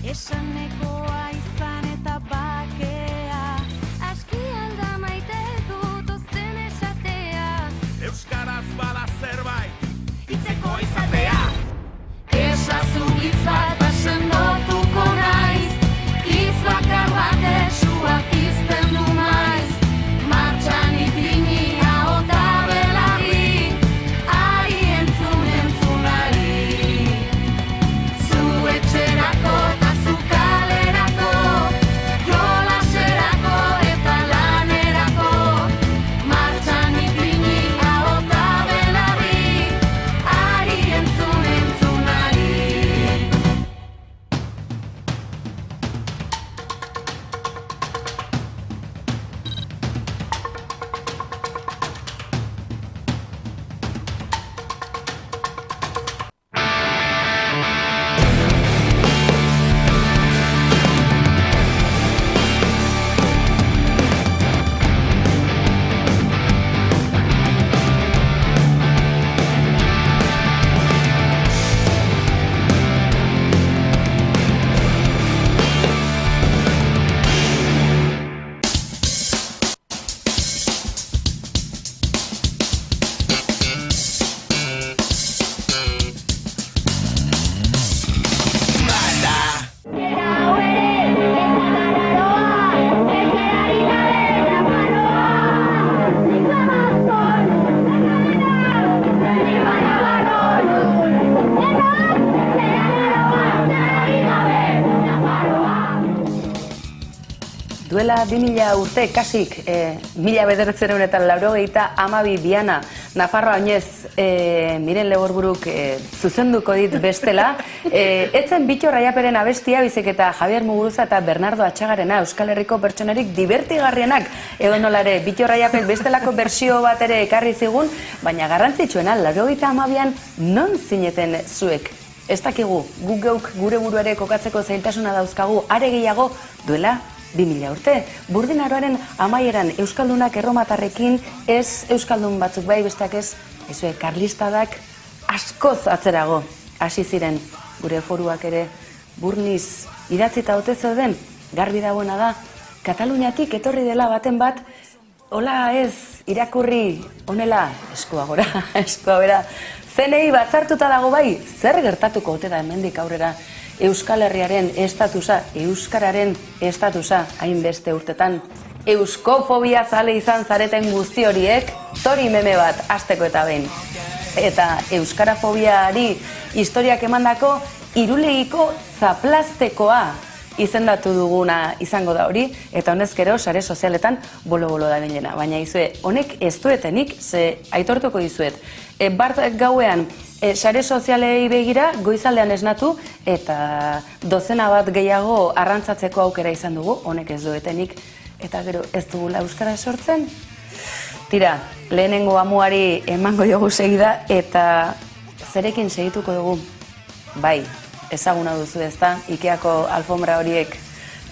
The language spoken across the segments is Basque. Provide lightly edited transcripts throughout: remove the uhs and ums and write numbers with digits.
Esanekoa izan eta bakea, aski alda maite dut ozen esatea. Euskaraz bada zerbait, Hitzeko izatea. Esazu hitz bat sendotuko naiz, hitz bakar batek sua pizten du maiz. Martxan ipini ahota belarri, ari entzunari. Zu etxerako eta zu kalerako, jolaserako eta lanerako. Martxan ipini ahota belarri, ari entzunari. Duela 2000 urte kasik, 1982 Biana, Nafarroa oinez, Miren Leborburuk zuzenduko dit bestela. Etzen Bitxo Raiaperen abestia, bizik eta Javier Muguruza eta Bernardo Atxagarena, Euskal Herriko pertsonarik divertigarrienak. Edo nolare, Bitxo Raiapek bestelako bersio bat ere ekarri zigun, baina garrantzitsuena, 82an non zineten zuek? Ez dakigu, guk geuk gure buruare kokatzeko zailtasuna dauzkagu, are gehiago duela 2000 urte. Burdinaroaren amaieran Euskaldunak erromatarrekin, ez Euskaldun batzuk bai, besteak ez, ezue karlistadak askoz atzerago hasi ziren. Gure foruak ere burniz idatzita ote zeuden, garbi dagoena da, Kataluniatik etorri dela baten bat, hola ez, irakurri, honela, eskua gora, eskua bera, zenei batzartuta dago bai, zer gertatuko ote da hemendik aurrera Euskal Herriaren estatusa, Euskararen estatusa, hainbeste urtetan. Euskofobia zale izan zareten guzti horiek, tori meme bat hasteko eta behin. Eta euskarafobiari historiak emandako irulegiko zaplastekoa izendatu duguna izango da hori, eta honezkero sare sozialetan bolo-bolo da bilena. Baina izue, honek ez duetenik, ze aitortuko dizuet. Bart gauean, sare sozialei begira, goizaldean esnatu, eta dozena bat gehiago arrantzatzeko aukera izan dugu, honek ez duetenik, eta gero ez dugula euskara sortzen. Tira, lehenengo amuari emango diogu segida, eta zerekin segituko dugu? Bai, ezaguna duzu ezta, Ikeako alfombra horiek.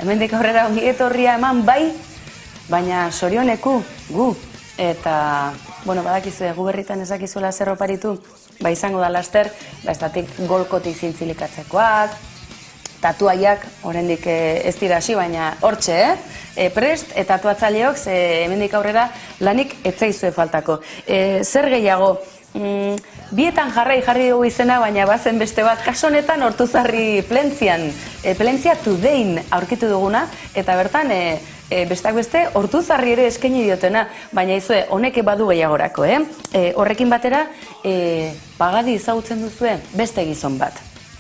Hemendik aurrera ongi etorria eman bai, baina sorioneku gu. Eta, bueno, badakizue, gu berritan ezakizuela zer oparitu, ba izango da laster, ba ez datik golkotik zintzilikatzekoak, tatuaiak, oraindik ez dira hasi, baina hortxe, prest, eta tatuatzaileok, ze hemendik aurrera lanik etzaizue faltako. Zer gehiago, bietan jarri dugu izena, baina bazen beste bat, kaso honetan Ortuzarri Plentzian, Plentzia Todayn aurkitu duguna, eta bertan, besteak beste, Ortuzarri ere eskaini diotena, baina izue, honek badu gehiagorako, horrekin batera, pagadi ezagutzen duzue beste gizon bat.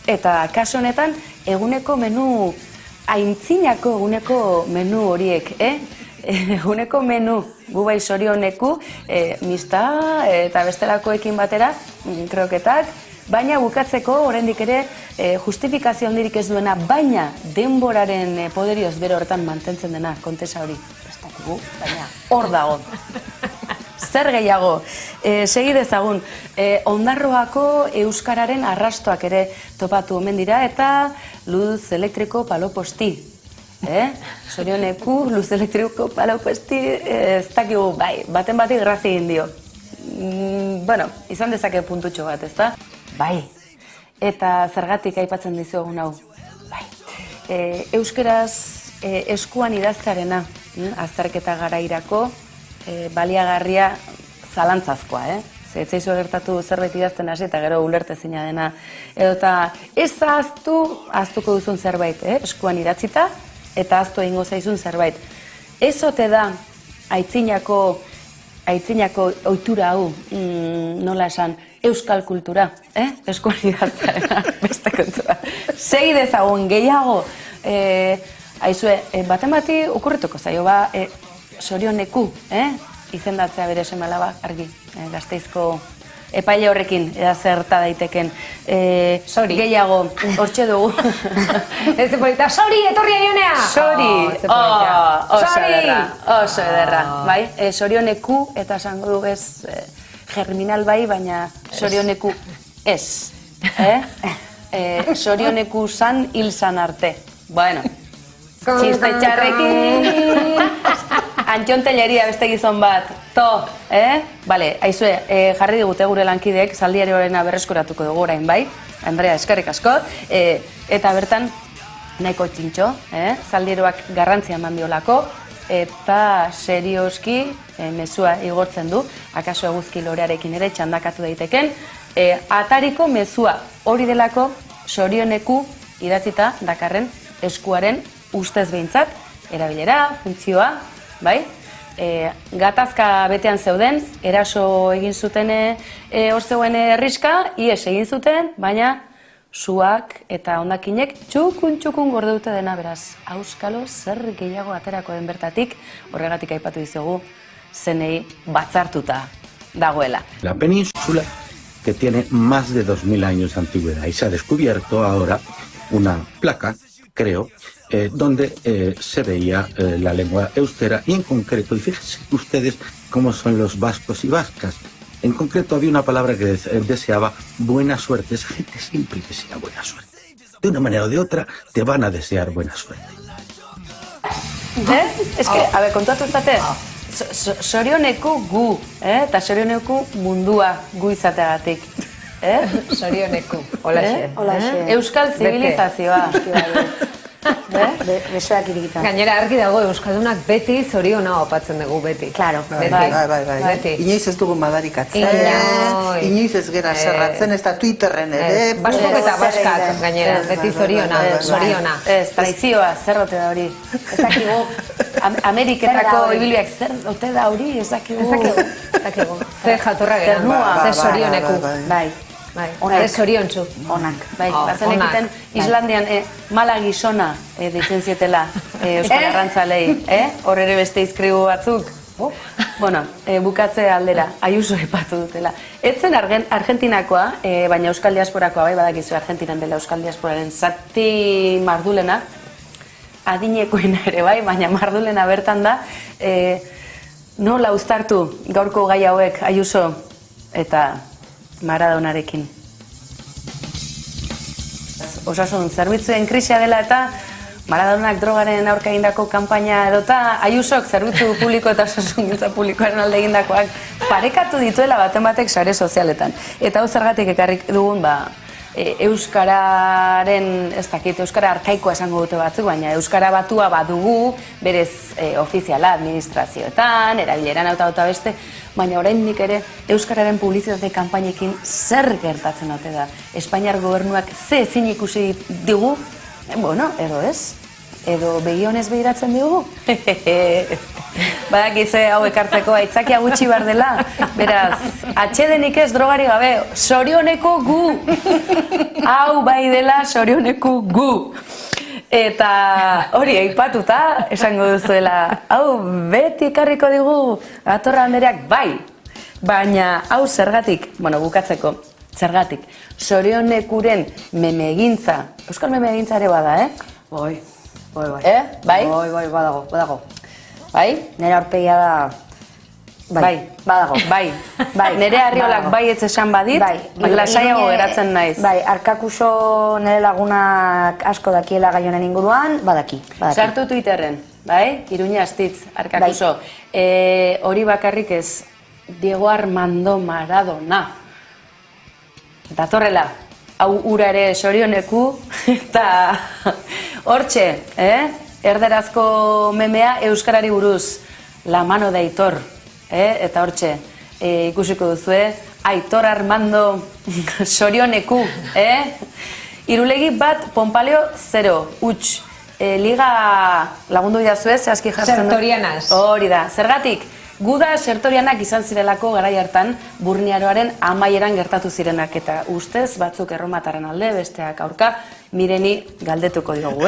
Eta kaso honetan, eguneko menu, aintzinako eguneko menu horiek, eguneko menu, gu bai sorioneku, mista eta bestelakoekin batera, kroketak, baina bukatzeko, oraindik ere, justifikazio handirik ez duena, baina denboraren poderioz bere horretan mantentzen dena, kontesa hori, ez dakigu, baina hor dago. Zer gehiago, segi dezagun, Ondarroako euskararen arrastoak ere topatu omen dira, eta luz elektriko paloposti. Sorioneku, luz elektriko paloposti, ez dakigu, bai, baten bati grazi egin dio. Bueno, izan dezake puntutxo bat, ezta? Bai, eta zergatik aipatzen dizuegun hau. Bai. euskeraz eskuan idaztearena, azterketa garairako, baliagarria zalantzazkoa, Ez zaizu gertatu zerbait idazten hasi eta gero ulertezina dena. Edo eta ez ahaztuko duzun zerbait, eskuan idatzita, eta ahaztu egingo zaizun zerbait. Ez ote da aitzinako ohitura hau, nola esan, euskal kultura, eskuan idaztearena, beste kontua. Segi dezagun gehiago, aizue, baten bati okurrituko zaio ba, Sorioneku, izendatzea bere seme-alaba argi, Gasteizko epaile horrekin edazerta daiteken. Sori. Gehiago, hortxe dugu. Ez polita, Sori, etorri aionea! Sori! Oso ederra. Bai, Sorioneku eta esango du ez germinal bai, baina Sorioneku ez. Sorioneku san hil san arte. Bueno, txiste txarrekin. Antxon Telleria beste gizon bat, Bale, aizue, jarri digute gure lankideek, zaldiari horrena berreskuratuko dugu orain, bai? Andrea, eskerrik asko. Eta bertan, nahiko txintxo, zaldieroak garrantzia eman diolako, eta serioski mezua igortzen du, akaso eguzki lorearekin ere txandakatu daiteken, atariko mezua hori delako Sorioneku idatzita dakarren eskuaren ustez behintzat, erabilera, funtzioa, bai? Gatazka betean zeuden, eraso egin zuten hor zegoen herriska, ies egin zuten, baina suak eta hondakinek txukun gordeute dena, beraz, auskalo zer gehiago aterako den bertatik, horregatik aipatu dizugu, zenei batzartuta dagoela. La península, que tiene más de 2000 años de antigüedad, y se ha descubierto ahora una placa, creo, donde se veía la lengua eustera y en concreto, y fíjense ustedes cómo son los vascos y vascas, en concreto había una palabra que deseaba buena suerte, esa gente siempre desea buena suerte, de una manera o de otra te van a desear buena suerte. Ez que, a ver, kontatu izate, Sorioneku gu, eta Sorioneku mundua gu izateagatik. Sorioneku, holaxe. Euskal zibilizazioa. Besoak irikita. Gainera argi dago Euskaldunak beti zoriona opatzen dugu beti. Claro. Bai. Inoiz ez dugu madarikatzen. Inoiz ez gera serratzen, ez da Twitterren ere. Baskok eta baskak gainera, beti zoriona. Ez, traizioa, zer ote da hori. Ez dakigu, Ameriketako ibiliak zer ote da hori, ez dakigu. Ze jatorra geran, ze Sorioneku. Bai. Ze zoriontzu. Onak. Bai, bazen egiten Islandian mala gizona deitzen zietela euskal arrantzalei. Hor ere beste izkribu batzuk. Bueno, bukatze aldera, Ayuso epatu dutela. Etzen Argentinakoa, baina euskal diasporakoa, bai, badakizu Argentinan dela euskal diasporaren zati mardulena, adinekoena ere, bai, baina mardulena bertan da, nola uztartu gaurko gai hauek Ayuso eta Maradonarekin. Osasun zerbitzuen krisia dela eta Maradonak drogaren aurka egindako kanpaina edota Ayusok zerbitzu publiko eta osasungintza publikoaren alde egindakoak parekatu dituela baten batek sare sozialetan. Eta hau zergatik ekarrik dugun, euskararen, ez dakit, euskara arkaikoa esango dute batzuk, baina euskara batua badugu, berez ofiziala administrazioetan, erabileran eta beste, baina oraindik ere euskararen publizitate kanpainekin zer gertatzen ote da. Espainiar gobernuak ze ezin ikusi digu, bueno, edo ez, edo begionez behiratzen digu. Badakize hau ekartzeko aitzakia gutxi behar dela, beraz, atxedenik ez drogari gabe, Sorioneku gu! Hau bai dela Sorioneku gu! Eta hori aipatuta esango duzuela, hau beti ekarriko digu Atorra Andereak bai, baina hau zergatik, bueno, bukatzeko, zergatik, Sorionekuren memegintza, euskal memegintza ere bada, Bai. Bai? Bai, badago. Bai? Nera aurpegia da... Bai, badago. Bai, nere Arriolak bai ez esan badit, lasaiago geratzen naiz. Bai, Arkakuso nire lagunak asko dakiela gai honen inguruan, badaki. Sartu Twitterren, bai? Iruña Astitz, Arkakuso. Hori bakarrik ez, Diego Armando Maradona. Datorrela, hau ura ere sorioneku, eta hortxe, erderazko memea euskarari buruz, la mano de Aitor, eta hortxe, ikusiko duzue, Aitor Armando sorioneku, Irulegi bat, Ponpaleo 0, huts, liga lagundu idazue, zehazki jartzen. Sertorianas. Hori da, zergatik, guda sertorianak izan zirelako garai hartan Burniaroaren amaieran gertatu zirenak, eta ustez batzuk erromataren alde, besteak aurka, Mireni galdetuko diogu,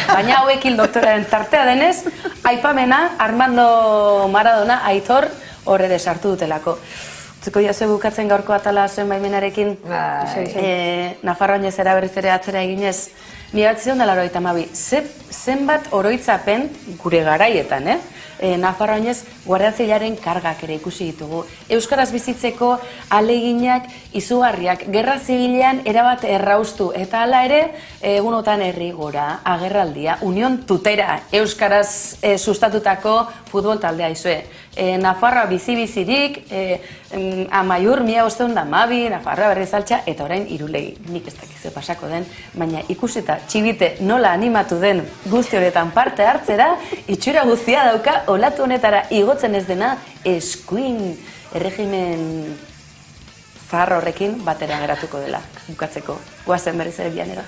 Baina hauekin doktoraren tartea denez, aipamena Armando Maradona, Aitor, horre sartu dutelako. Zuko jazue bukatzen gaurko atala zuen baimenarekin, Nafarroa oinez berriz ere atzera eginez, 1982, zenbat oroitzapen gure garaietan, Nafarroa oinez Guardia Zibilaren kargak ere ikusi ditugu. Euskaraz bizitzeko aleginak izugarriak, gerra zibilean erabat erraustu, eta hala ere, egunotan herri gora, agerraldia, Unión Tutera, Euskaraz sustatutako futbol taldea izue. Nafarroa bizi-bizirik, Amaiur, 1912, Nafarroa Berrizaltza, eta orain Irulegi. Nik ez dakize pasako den, baina ikusita txibite nola animatu den guzti horretan parte hartzera, itxura guztia dauka olatu honetara igotzen ez dena eskuin erregimen zahar horrekin batera geratuko dela, bukatzeko. Guazen berriz ere Bianera.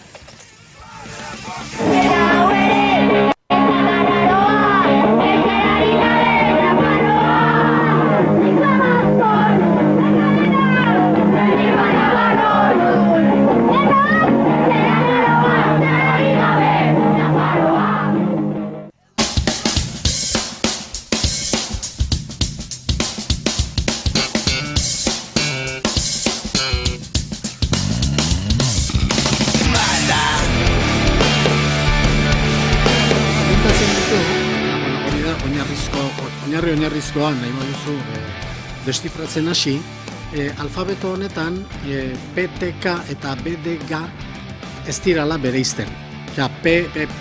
Oinarrizkoa nahi baduzu destifratzen hasi, alfabeto honetan PTK eta BDG ez dirala bereizten.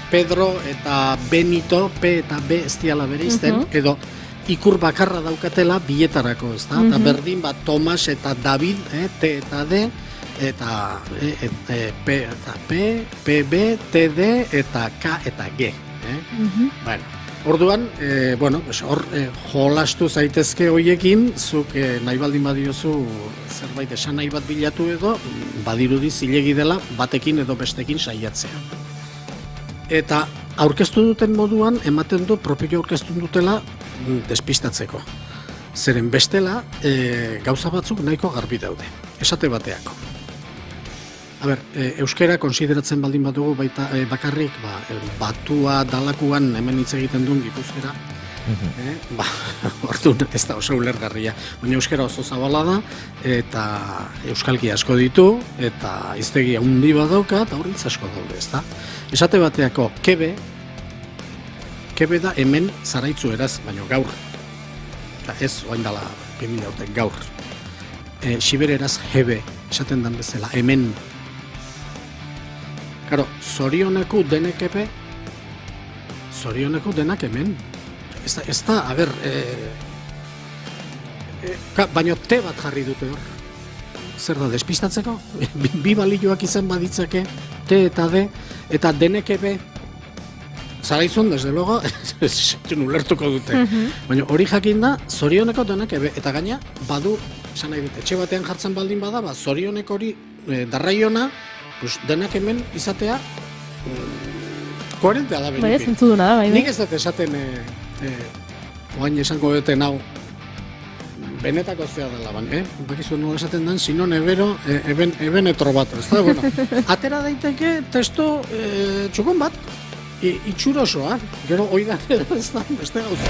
Pedro eta Benito, P eta B ez dirala bereizten, edo ikur bakarra daukatela bietarako, ez da? Eta berdin bat Tomas eta David, T eta D, eta P eta P, PB, TD eta K eta G. Bueno. Orduan, hor jolastu zaitezke hoiekin, zuk nahi baldin badiozu zerbait esan nahi bat bilatu edo, badirudi zilegi dela batekin edo bestekin saiatzea. Eta aurkeztu duten moduan, ematen du propio aurkeztu dutela despistatzeko. Zeren bestela, gauza batzuk nahiko garbi daude, esate bateako. Euskara konsideratzen baldin badugu baita bakarrik, batua dalakuan hemen hitz egiten duen Gipuzkera, orduan ez da oso ulergarria, baina euskara oso zabala da, eta euskalki asko ditu, eta hiztegi handi badauka, eta horritz asko daude, ez da? Esate bateako, kebe da hemen Zaraitzu eraz, baina gaur, eta ez oain dala 2000 urte, gaur. Xibereraz hebe, esaten dan bezala, hemen. Karo, zorioneku denek epe, zorioneku denak hemen. Ez da, baina te bat jarri dute hor. Zer da, despistatzeko? Bi balioak izan baditzake, te eta de, eta denek epe, Zaraizun, desde luego, ulertuko dute. Baina hori jakin da, zorioneko denak ebe, eta gaina, badu, esan nahi dute, etxe batean jartzen baldin bada, zorionek hori darraiona, denak hemen izatea, koherentea da benetik. Bai, ez entzuduna da, bai. Nik ez dut esaten, oain esango duten hau, benetako zea dela ban, bakizu nola esaten den, sinon ebero, eben etrobato, ez da, bueno, atera daiteke testu txukun bat, itxurosoa, gero oidan ez da, beste gauza.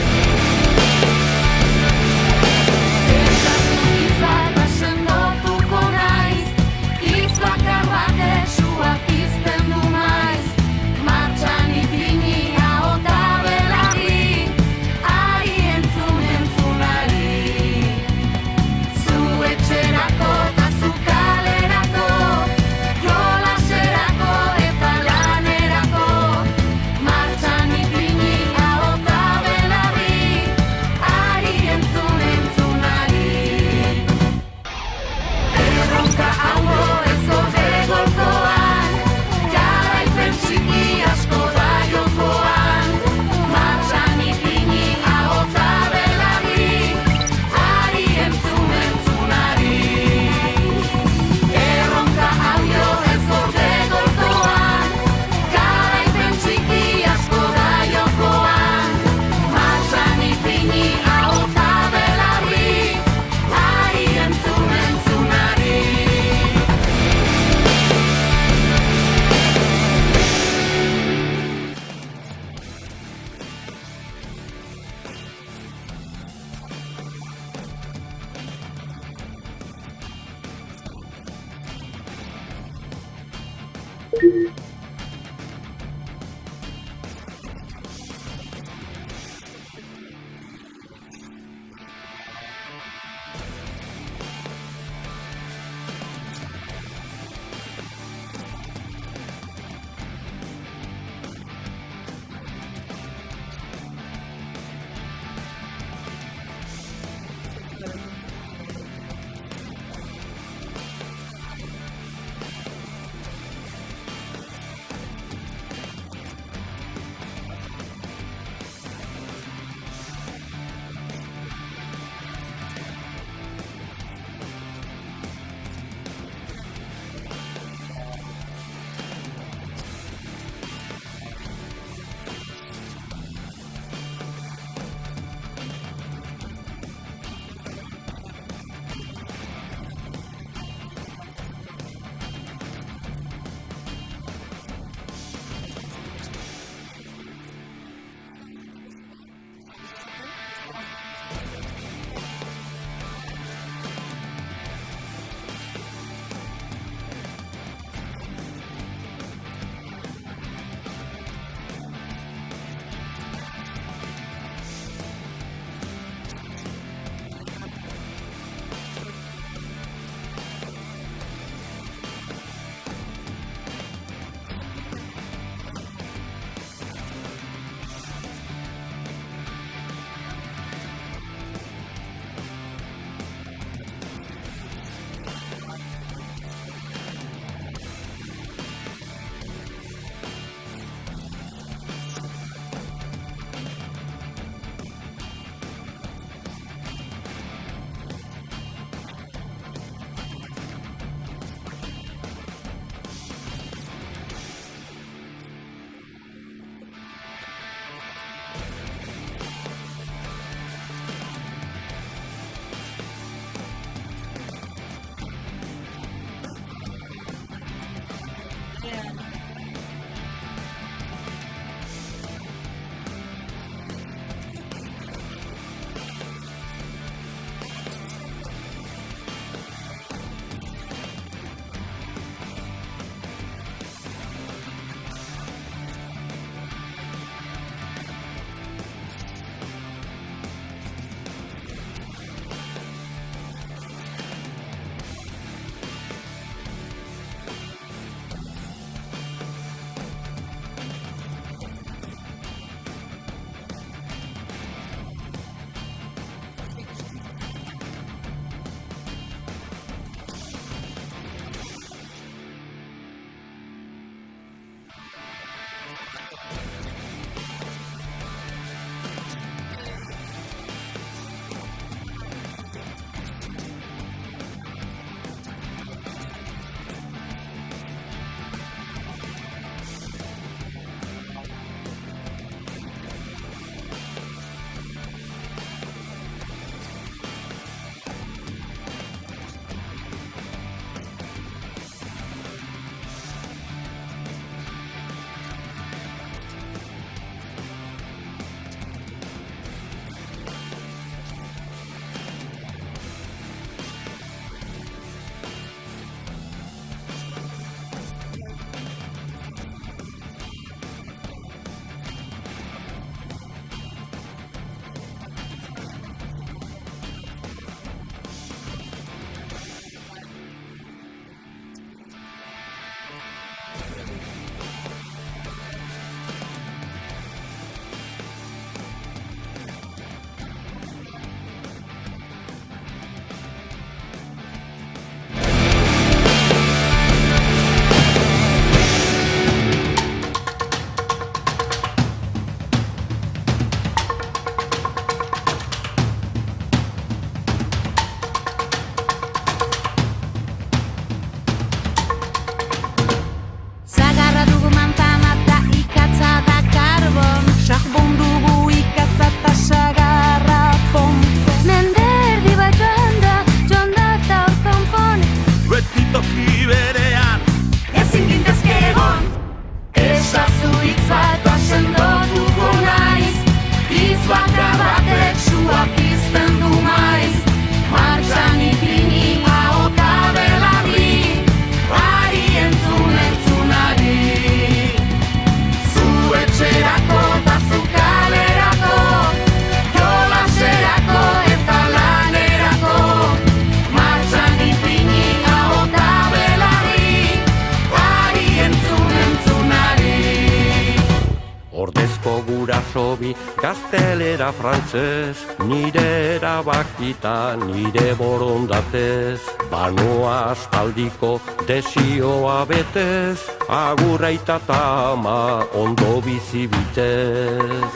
Ordezko gurasobi gaztelera frantzez, nire erabakita nire borondatez. Banoa aspaldiko desioa betez, agur aita ta ama ondo bizi bitez.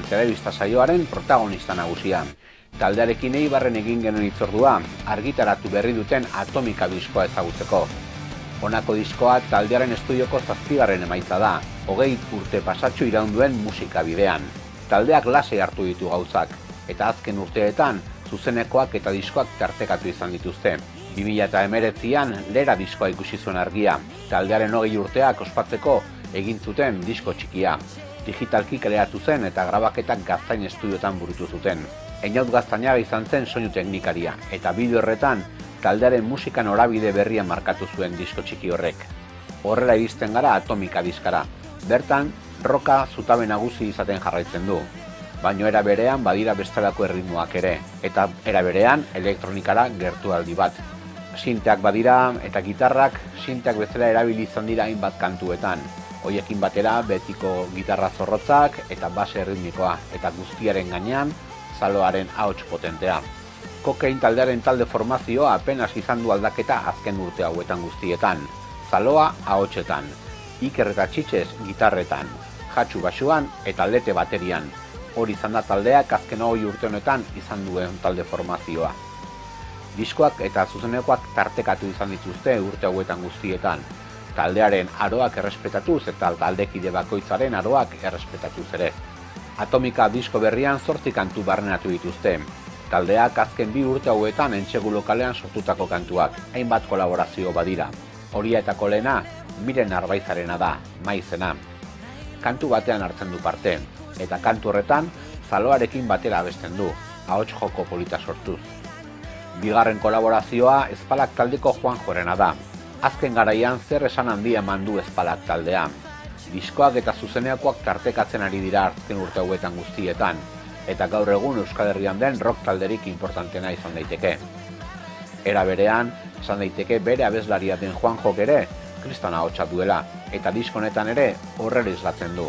Telebista saioaren protagonista nagusia. Taldearekin Eibarren egin genuen hitzordua, argitaratu berri duten Atomika diskoa ezagutzeko. Honako diskoa taldearen estudioko 7. emaitza da, 20 urte pasatxo iraun duen musika bidean. Taldeak lasai hartu ditu gauzak, eta azken urteetan zuzenekoak eta diskoak tartekatu izan dituzte. 2019an Lera diskoa ikusi zuen argia, taldearen 20 urteak ospatzeko egin zuten disko txikia. Digitalki kreatu zen eta grabaketak Gaztain estudiotan burutu zuten. Einaut Gaztainaga izan zen soinu teknikaria, eta bideo horretan taldearen musika norabide berria markatu zuen disko txiki horrek. Horrela iristen gara Atomika diskara. Bertan, roka zutabe nagusi izaten jarraitzen du. Baino era berean badira bestelako erritmoak ere, eta era berean elektronikara gertualdi bat. Sinteak badira eta gitarrak sinteak bezala erabili izan dira hainbat kantuetan. Hoiekin batera betiko gitarra zorrotzak eta base erritmikoa, eta guztiaren gainean Zaloaren ahots potentea. Kokain taldearen talde formazioa apenas izan du aldaketa azken urte hauetan guztietan. Zaloa ahotsetan, Iker eta Txitxez gitarretan, Jatxu basuan eta Lete baterian. Hori izan da taldeak azken 20 urte honetan izan duen talde formazioa. Diskoak eta zuzenekoak tartekatu izan dituzte urte hauetan guztietan. Taldearen aroak errespetatuz eta taldekide bakoitzaren aroak errespetatuz ere. Atomika disko berrian 8 kantu barneratu dituzte. Taldeak azken 2 urte hauetan entsegu lokalean sortutako kantuak, hainbat kolaborazio badira. Horietako lehena, Miren Arbaizarena da, Maizena. Kantu batean hartzen du parte, eta kantu horretan Zaloarekin batera abesten du, ahots joko polita sortuz. Bigarren kolaborazioa Ezpalak taldeko Juanjorena da. Azken garaian zer esan handia eman du Ezpalak taldea. Diskoak eta zuzenekoak tartekatzen ari dira azken urte hauetan guztietan, eta gaur egun Euskal Herrian den rock talderik importantena izan daiteke. Era berean, esan daiteke bere abeslaria den Juanjok ere kriston ahotsa duela, eta disko honetan ere horrela islatzen du.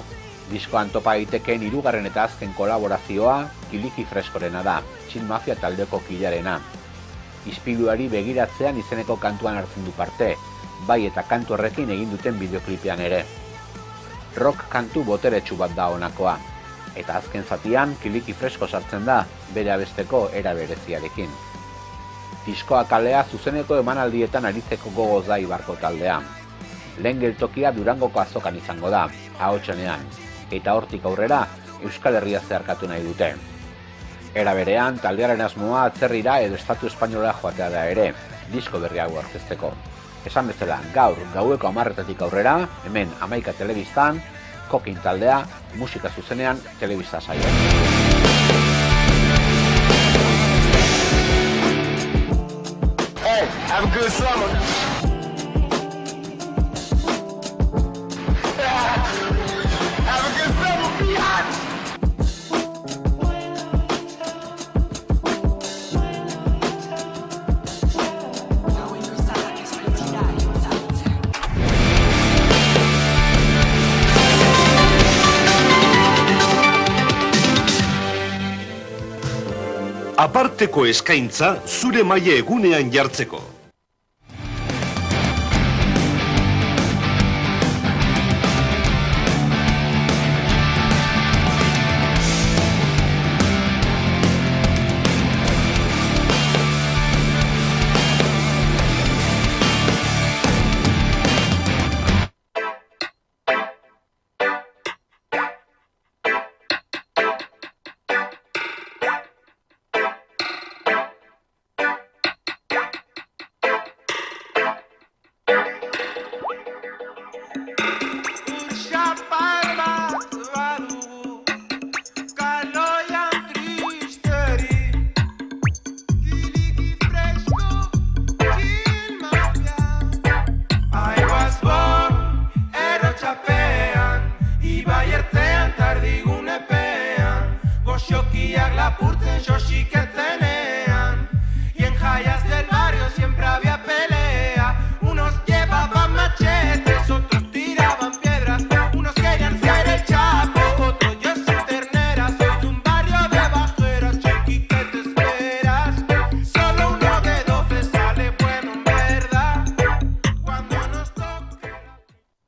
Diskoan topa daitekeen hirugarren eta azken kolaborazioa Kiliki Freskorena da, Txin Mafia taldeko kidearena. Ispiluari begiratzean izeneko kantuan hartzen du parte, bai eta kantu horrekin egin duten bideoklipean ere. Rock kantu boteretsu bat da honakoa, eta azken zatian Kiliki Fresko sartzen da bere abesteko era bereziarekin. Diskoa kalea zuzeneko emanaldietan aritzeko gogoz da Ibarko taldea. Lehen geltokia Durangoko azokan izango da, ahotsenean, eta hortik aurrera Euskal Herria zeharkatu nahi dute. Era berean, taldearen asmoa atzerrira edo Estatu Espainola joatea da ere, disko berri hau aurkezteko. Esan bezala, gaur gaueko 10:00 aurrera, hemen Hamaika telebistan, Kokin taldea, musika zuzenean, telebista saioa. Hey, have a good summer. Have a good summer, be hot. Aparteko eskaintza zure maila egunean jartzeko.